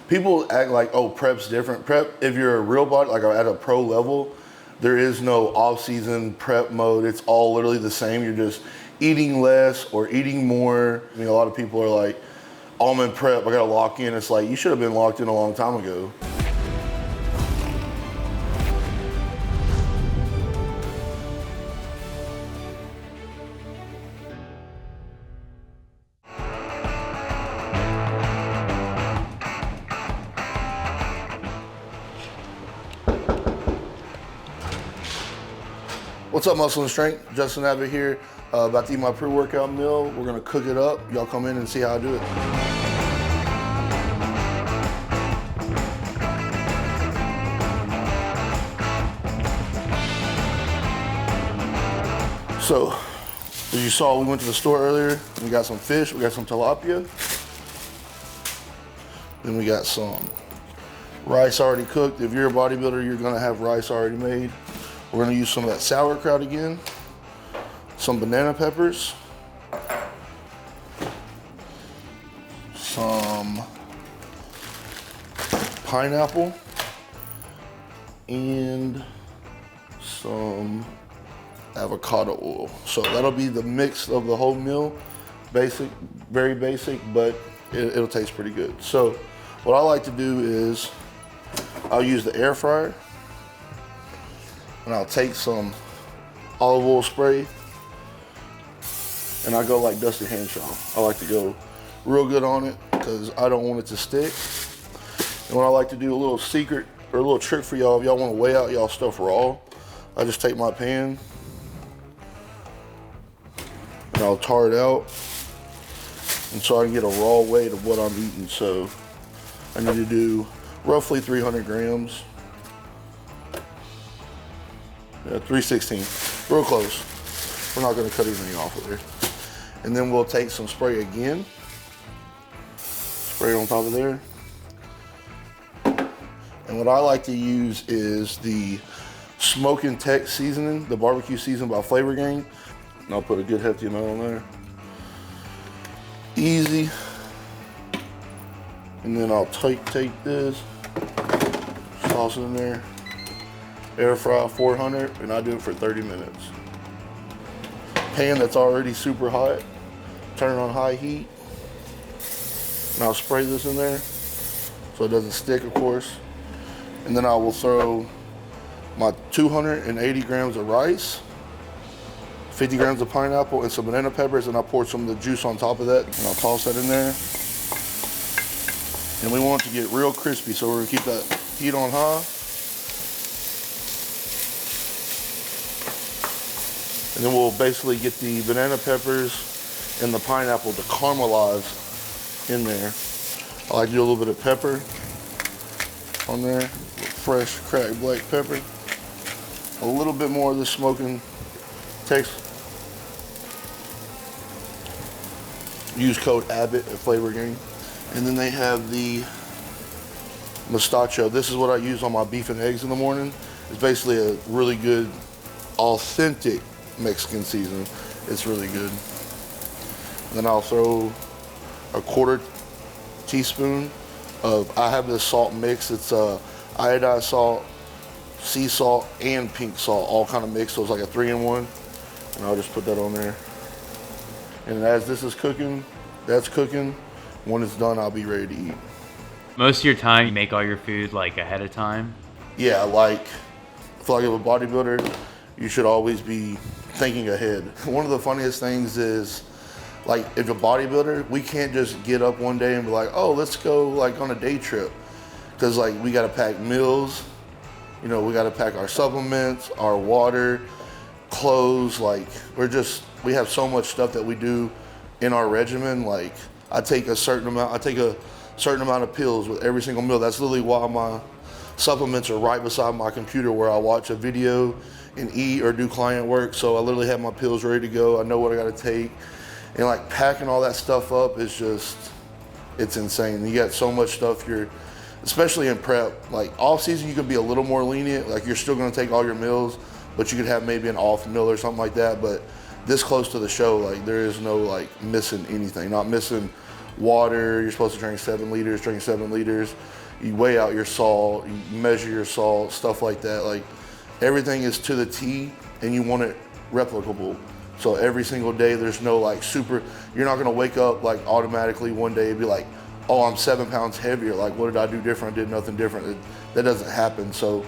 People act like, oh, prep's different. Prep, if you're a real body, like at a pro level, there is no off-season prep mode. It's all literally the same. You're just eating less or eating more. I mean, a lot of people are like, oh, I'm in prep, I gotta lock in. It's like, you should have been locked in a long time ago. What's up, Muscle and Strength? Justin Abbott here, about to eat my pre-workout meal. We're gonna cook it up. Y'all come in and see how I do it. So, as you saw, we went to the store earlier. We got some fish, we got some tilapia. Then we got some rice already cooked. If you're a bodybuilder, you're gonna have rice already made. We're gonna use some of that sauerkraut again, some banana peppers, some pineapple, and some avocado oil. So that'll be the mix of the whole meal. Basic, very basic, but it'll taste pretty good. So what I like to do is I'll use the air fryer, and I'll take some olive oil spray, and I go like Dusty Hanshaw. I like to go real good on it because I don't want it to stick. And what I like to do, a little secret or a little trick for y'all, if y'all want to weigh out y'all stuff raw, I just take my pan and I'll tar it out, and so I can get a raw weight of what I'm eating. So I need to do roughly 300 grams. Yeah, 316, real close. We're not gonna cut anything off of there. And then we'll take some spray again. Spray it on top of there. And what I like to use is the Smokin' Tech seasoning, the barbecue season by Flavor Gang. And I'll put a good hefty amount on there. Easy. And then I'll take this, toss it in there. Air fry 400, and I do it for 30 minutes. Pan that's already super hot, turn it on high heat, and I'll spray this in there so it doesn't stick, of course. And then I will throw my 280 grams of rice, 50 grams of pineapple, and some banana peppers, and I'll pour some of the juice on top of that, and I'll toss that in there. And we want it to get real crispy, so we're gonna keep that heat on high. And then we'll basically get the banana peppers and the pineapple to caramelize in there. I like to do a little bit of pepper on there, fresh cracked black pepper. A little bit more of the Smokin' Tech. Use code Abbott at Flavor Gang. And then they have the Mostacho. This is what I use on my beef and eggs in the morning. It's basically a really good, authentic Mexican season. It's really good. And then I'll throw a 1/4 teaspoon of, I have this salt mix. It's iodized salt, sea salt, and pink salt, all kind of mixed. So it's like a 3-in-1. And I'll just put that on there. And as this is cooking, that's cooking. When it's done, I'll be ready to eat. Most of your time, you make all your food like ahead of time? Yeah, like, I feel like if a bodybuilder, you should always be thinking ahead. One of the funniest things is, like, if a bodybuilder, we can't just get up one day and be like, oh, let's go like on a day trip. Cause like we gotta pack meals, you know, we gotta pack our supplements, our water, clothes. Like we have so much stuff that we do in our regimen. Like I take a certain amount of pills with every single meal. That's literally why my supplements are right beside my computer where I watch a video and eat or do client work. So I literally have my pills ready to go. I know what I gotta take. And like packing all that stuff up is just, it's insane. You got so much stuff especially in prep. Like off season, you could be a little more lenient. Like you're still gonna take all your meals, but you could have maybe an off meal or something like that. But this close to the show, like there is no like missing anything. Not missing water. You're supposed to drink 7 liters, drink 7 liters. You weigh out your salt, you measure your salt, stuff like that. Like everything is to the T, and you want it replicable. So every single day there's no like you're not gonna wake up like automatically one day and be like, oh, I'm 7 pounds heavier. Like, what did I do different? I did nothing different. That doesn't happen. So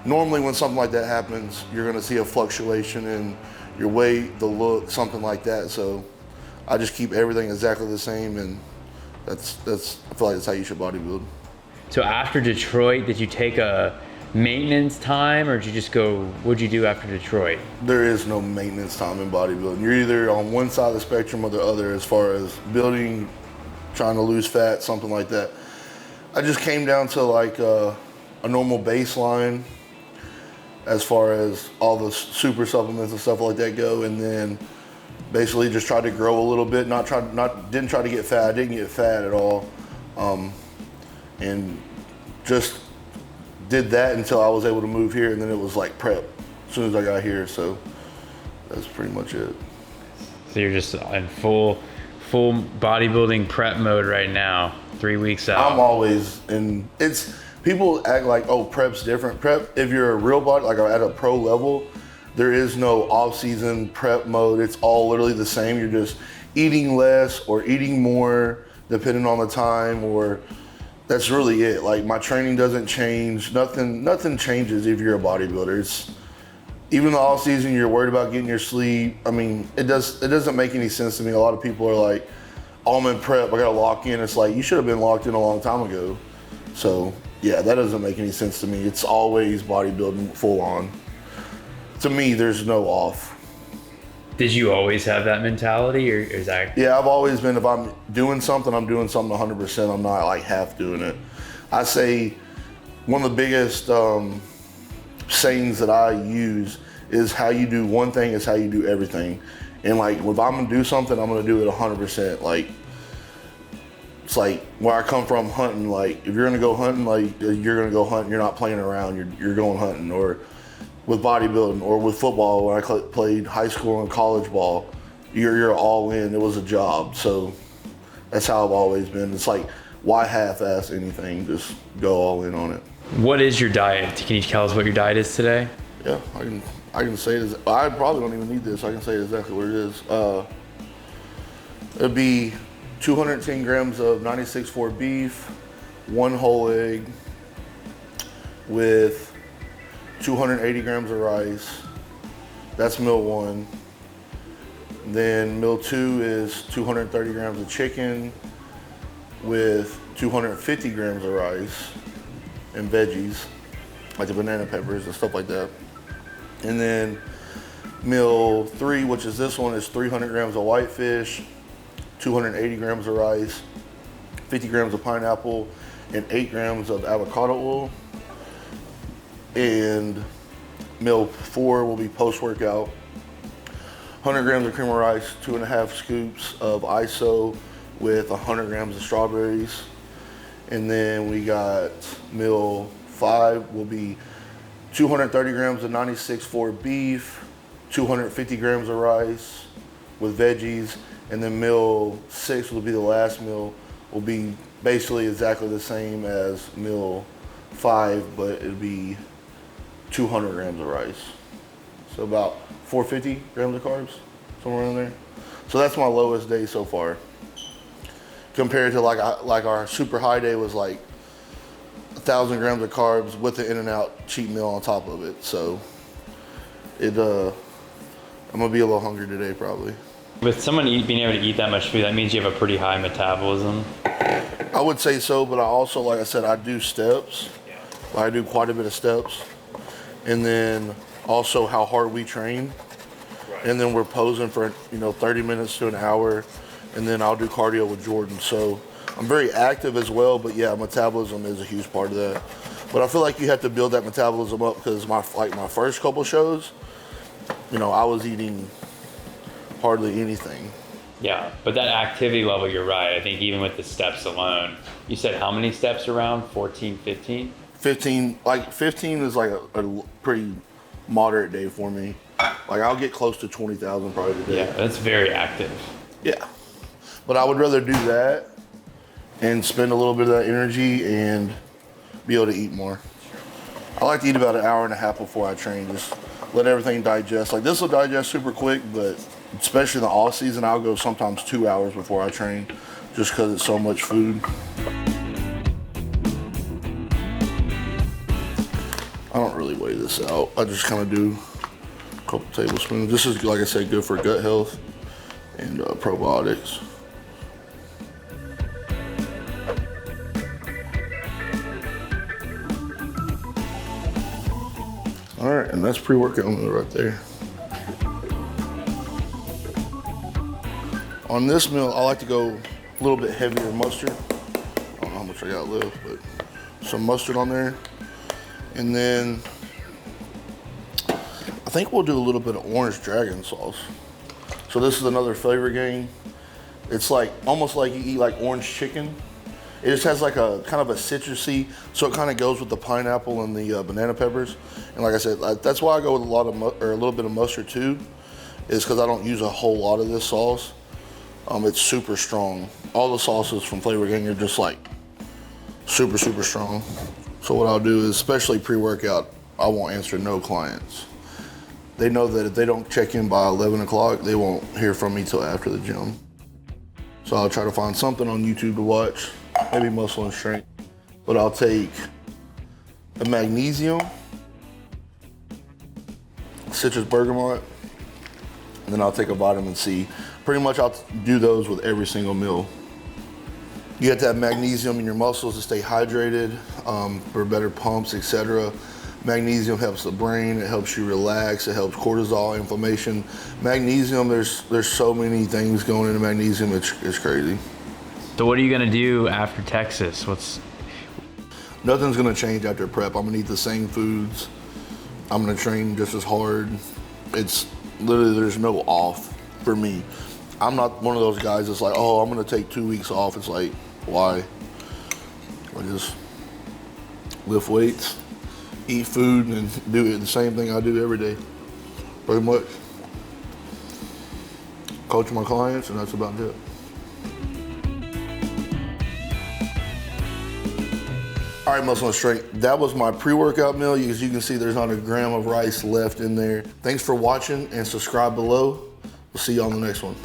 normally when something like that happens, you're gonna see a fluctuation in your weight, the look, something like that. So I just keep everything exactly the same, and that's I feel like that's how you should bodybuild. So after Detroit, did you take a maintenance time, or did you just go, what'd you do after Detroit? There is no maintenance time in bodybuilding. You're either on one side of the spectrum or the other as far as building, trying to lose fat, something like that. I just came down to like a normal baseline as far as all the super supplements and stuff like that go, and then basically just tried to grow a little bit. Didn't try to get fat. I didn't get fat at all, and just did that until I was able to move here, and then it was like prep as soon as I got here. So that's pretty much it. So you're just in full bodybuilding prep mode right now, 3 weeks out. I'm always in. People act like, oh, prep's different. Prep, if you're a real body, like at a pro level, there is no off-season prep mode. It's all literally the same. You're just eating less or eating more depending on the time, or that's really it. Like my training doesn't change. Nothing changes if you're a bodybuilder. It's even the off season, you're worried about getting your sleep. I mean, it doesn't make any sense to me. A lot of people are like, oh, I'm in prep, I gotta lock in. It's like, you should have been locked in a long time ago. So yeah, that doesn't make any sense to me. It's always bodybuilding full on. To me, there's no off. Did you always have that mentality, or is that? Yeah, I've always been, if I'm doing something 100%. I'm not like half doing it. I say one of the biggest sayings that I use is, how you do one thing is how you do everything. And like, if I'm gonna do something, I'm gonna do it 100%. Like, it's like where I come from hunting. Like, if you're gonna go hunting, like you're gonna go hunting. You're not playing around. You're going hunting. Or with bodybuilding, or with football, when I played high school and college ball, you're all in. It was a job. So that's how I've always been. It's like, why half-ass anything? Just go all in on it. What is your diet? Can you tell us what your diet is today? Yeah, I can say it. I probably don't even need this. I can say exactly what it is. It'd be 210 grams of 96.4 beef, 1 whole egg, with 280 grams of rice. That's meal 1. Then meal 2 is 230 grams of chicken with 250 grams of rice and veggies, like the banana peppers and stuff like that. And then meal 3, which is this one, is 300 grams of whitefish, 280 grams of rice, 50 grams of pineapple, and 8 grams of avocado oil. And meal 4 will be post-workout, 100 grams of cream of rice, 2.5 scoops of ISO with 100 grams of strawberries. And then we got meal 5 will be 230 grams of 96.4 beef, 250 grams of rice with veggies. And then meal 6 will be the last meal, will be basically exactly the same as meal 5, but it'll be 200 grams of rice. So about 450 grams of carbs, somewhere in there. So that's my lowest day so far. Compared to like our super high day was like 1,000 grams of carbs with the In-N-Out cheat meal on top of it. So I'm gonna be a little hungry today probably. With someone being able to eat that much food, that means you have a pretty high metabolism. I would say so, but I also, like I said, I do steps. I do quite a bit of steps. And then also how hard we train. And then we're posing for 30 minutes to an hour. And then I'll do cardio with Jordan. So I'm very active as well, but yeah, metabolism is a huge part of that. But I feel like you have to build that metabolism up, because my first couple shows, I was eating hardly anything. Yeah, but that activity level, you're right. I think even with the steps alone, you said how many steps around? 14, 15? 15 is like a pretty moderate day for me. Like I'll get close to 20,000 probably today. Yeah, that's very active. Yeah. But I would rather do that and spend a little bit of that energy and be able to eat more. I like to eat about an hour and a half before I train, just let everything digest. Like this will digest super quick, but especially in the off season, I'll go sometimes 2 hours before I train just because it's so much food. I don't really weigh this out. I just kind of do a couple tablespoons. This is, like I said, good for gut health and probiotics. All right, and that's pre-workout meal right there. On this meal, I like to go a little bit heavier mustard. I don't know how much I got left, but some mustard on there. And then I think we'll do a little bit of orange dragon sauce. So this is another flavor gain. It's like almost like you eat like orange chicken. It just has like a kind of a citrusy, so it kind of goes with the pineapple and the banana peppers. And like I said, that's why I go with a little bit of mustard too, is because I don't use a whole lot of this sauce. It's super strong. All the sauces from Flavor Gang are just like super, super strong. So what I'll do is, especially pre-workout, I won't answer no clients. They know that if they don't check in by 11 o'clock, they won't hear from me till after the gym. So I'll try to find something on YouTube to watch, maybe muscle and strength. But I'll take a magnesium, citrus bergamot, and then I'll take a vitamin C. Pretty much I'll do those with every single meal. You have to have magnesium in your muscles to stay hydrated, for better pumps, etc. Magnesium helps the brain, it helps you relax, it helps cortisol, inflammation. Magnesium, there's so many things going into magnesium, it's crazy. So what are you gonna do after Texas? Nothing's gonna change after prep. I'm gonna eat the same foods. I'm gonna train just as hard. It's literally, there's no off for me. I'm not one of those guys that's like, oh, I'm gonna take 2 weeks off. It's like, why? I just lift weights, eat food, and do the same thing I do every day, pretty much. Coach my clients, and that's about it. All right, muscle and strength. That was my pre-workout meal. As you can see, there's not a gram of rice left in there. Thanks for watching, and subscribe below. We'll see you on the next one.